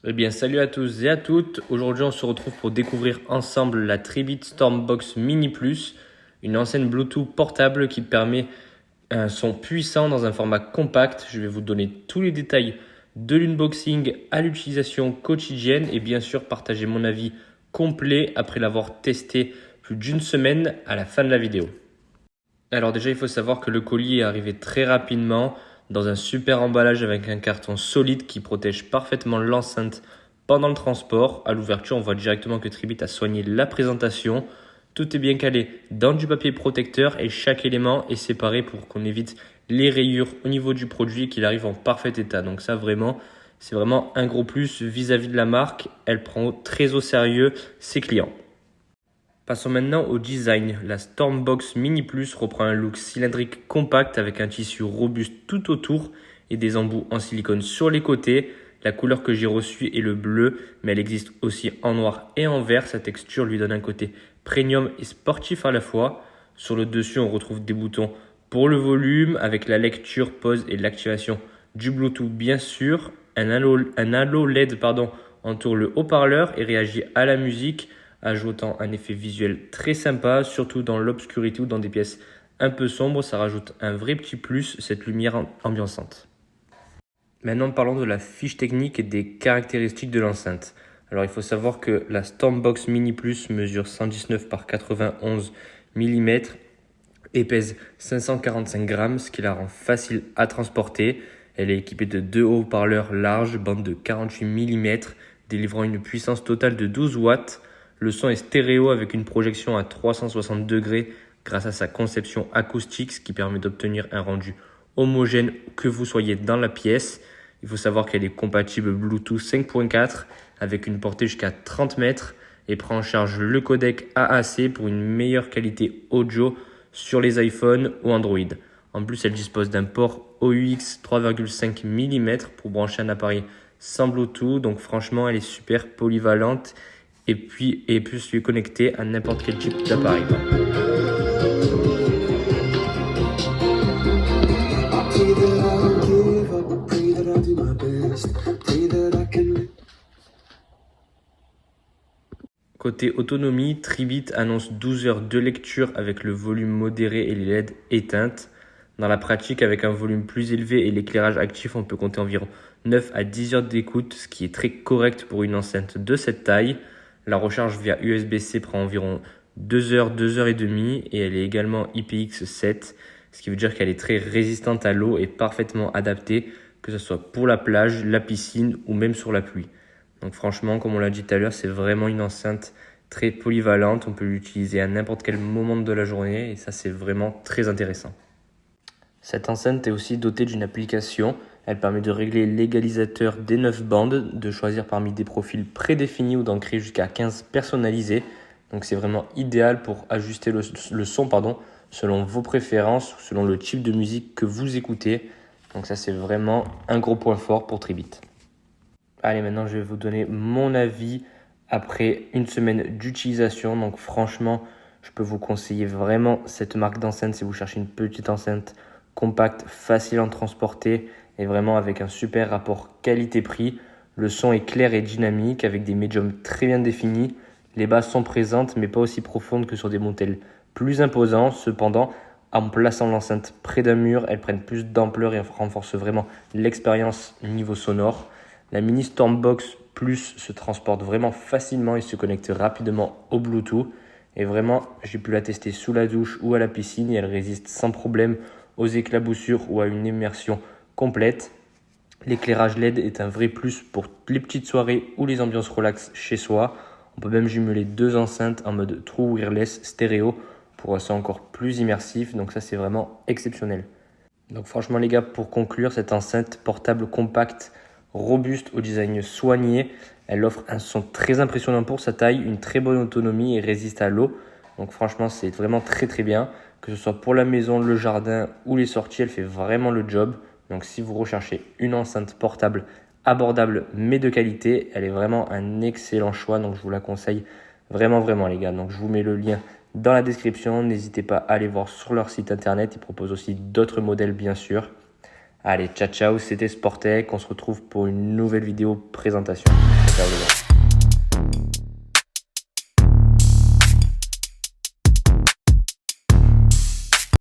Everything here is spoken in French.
Eh bien, salut à tous et à toutes. Aujourd'hui, on se retrouve pour découvrir ensemble la Tribit Stormbox Mini Plus, une enceinte Bluetooth portable qui permet un son puissant dans un format compact. Je vais vous donner tous les détails de l'unboxing à l'utilisation quotidienne et bien sûr partager mon avis complet après l'avoir testé plus d'une semaine à la fin de la vidéo. Alors déjà, il faut savoir que le colis est arrivé très rapidement dans un super emballage avec un carton solide qui protège parfaitement l'enceinte pendant le transport. À l'ouverture, on voit directement que Tribit a soigné la présentation. Tout est bien calé dans du papier protecteur et chaque élément est séparé pour qu'on évite les rayures au niveau du produit et qu'il arrive en parfait état. Donc ça vraiment, c'est vraiment un gros plus vis-à-vis de la marque. Elle prend très au sérieux ses clients. Passons maintenant au design. La Stormbox Mini Plus reprend un look cylindrique compact avec un tissu robuste tout autour et des embouts en silicone sur les côtés. La couleur que j'ai reçue est le bleu, mais elle existe aussi en noir et en vert. Sa texture lui donne un côté premium et sportif à la fois. Sur le dessus, on retrouve des boutons pour le volume avec la lecture, pause et l'activation du Bluetooth bien sûr. Un halo LED entoure le haut-parleur et réagit à la musique, ajoutant un effet visuel très sympa, surtout dans l'obscurité ou dans des pièces un peu sombres. Ça rajoute un vrai petit plus, cette lumière ambiançante. Maintenant, parlons de la fiche technique et des caractéristiques de l'enceinte. Alors, il faut savoir que la Stormbox Mini Plus mesure 119 par 91 mm et pèse 545 grammes, ce qui la rend facile à transporter. Elle est équipée de deux haut-parleurs larges, bande de 48 mm, délivrant une puissance totale de 12 watts. Le son est stéréo avec une projection à 360 degrés grâce à sa conception acoustique, ce qui permet d'obtenir un rendu homogène que vous soyez dans la pièce. Il faut savoir qu'elle est compatible Bluetooth 5.4 avec une portée jusqu'à 30 mètres et prend en charge le codec AAC pour une meilleure qualité audio sur les iPhones ou Android. En plus, elle dispose d'un port AUX 3,5 mm pour brancher un appareil sans Bluetooth. Donc franchement, elle est super polyvalente et puis peut se connecter à n'importe quel type d'appareil. Côté autonomie, Tribit annonce 12 heures de lecture avec le volume modéré et les LED éteintes. Dans la pratique, avec un volume plus élevé et l'éclairage actif, on peut compter environ 9 à 10 heures d'écoute, ce qui est très correct pour une enceinte de cette taille. La recharge via USB-C prend environ 2 heures, 2 heures et demie et elle est également IPX7, ce qui veut dire qu'elle est très résistante à l'eau et parfaitement adaptée, que ce soit pour la plage, la piscine ou même sur la pluie. Donc franchement, comme on l'a dit tout à l'heure, c'est vraiment une enceinte très polyvalente. On peut l'utiliser à n'importe quel moment de la journée et ça, c'est vraiment très intéressant. Cette enceinte est aussi dotée d'une application. Elle permet de régler l'égalisateur des 9 bandes, de choisir parmi des profils prédéfinis ou d'en créer jusqu'à 15 personnalisés. Donc c'est vraiment idéal pour ajuster le son selon vos préférences ou selon le type de musique que vous écoutez. Donc ça, c'est vraiment un gros point fort pour Tribit. Allez, maintenant, je vais vous donner mon avis après une semaine d'utilisation. Donc, franchement, je peux vous conseiller vraiment cette marque d'enceinte si vous cherchez une petite enceinte compacte, facile à transporter et vraiment avec un super rapport qualité-prix. Le son est clair et dynamique avec des médiums très bien définis. Les basses sont présentes, mais pas aussi profondes que sur des modèles plus imposants. Cependant, en plaçant l'enceinte près d'un mur, elles prennent plus d'ampleur et renforcent vraiment l'expérience niveau sonore. La mini Stormbox Plus se transporte vraiment facilement et se connecte rapidement au Bluetooth. Et vraiment, j'ai pu la tester sous la douche ou à la piscine et elle résiste sans problème aux éclaboussures ou à une immersion complète. L'éclairage LED est un vrai plus pour les petites soirées ou les ambiances relax chez soi. On peut même jumeler deux enceintes en mode True Wireless stéréo pour un son encore plus immersif. Donc ça, c'est vraiment exceptionnel. Donc franchement les gars, pour conclure, cette enceinte portable compacte, robuste au design soigné, elle offre un son très impressionnant pour sa taille, une très bonne autonomie et résiste à l'eau. Donc franchement, c'est vraiment très très bien. Que ce soit pour la maison, le jardin ou les sorties, elle fait vraiment le job. Donc si vous recherchez une enceinte portable abordable mais de qualité, elle est vraiment un excellent choix. Donc je vous la conseille vraiment les gars. Donc je vous mets le lien dans la description. N'hésitez pas à aller voir sur leur site internet. Ils proposent aussi d'autres modèles bien sûr. Allez, ciao ciao, c'était Sportec. On se retrouve pour une nouvelle vidéo présentation. Ciao les gars.